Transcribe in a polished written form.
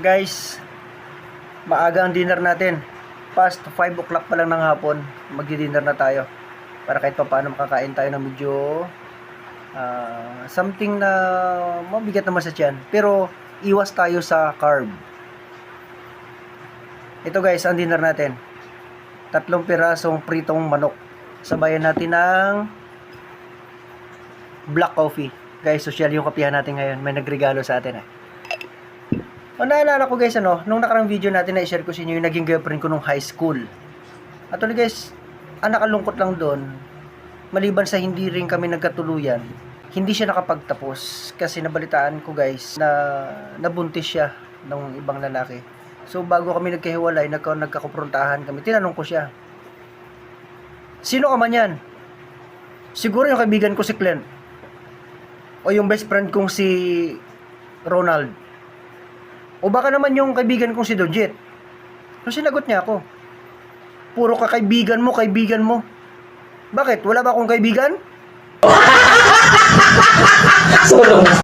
Guys, maaga ang dinner natin. Past 5 o'clock pa lang ng hapon, magdi-dinner na tayo. Para kahit pa paano makakain tayo ng medyo something na mabigat naman sa tiyan. Pero iwas tayo sa carb. Ito guys, ang dinner natin. 3 pirasong pritong manok. Sabayan natin ng black coffee. Guys, social yung kapihan natin ngayon. May nagregalo sa atin. Naalala ko guys, nung nakarang video natin na i-share ko sa inyo yung naging girlfriend ko nung high school. Actually guys, ang nakalungkot lang doon, maliban sa hindi rin kami nagkatuluyan, hindi siya nakapagtapos. Kasi nabalitaan ko guys na nabuntis siya ng ibang lalaki. So bago kami nagkahiwalay, nagkakumprontahan kami, tinanong ko siya, sino ka man yan? Siguro yung kaibigan ko si Clint, o yung best friend kong si Ronald, o baka naman yung kaibigan kong si Dojit. So sinagot niya ako, puro ka kaibigan mo. Bakit? Wala ba akong kaibigan?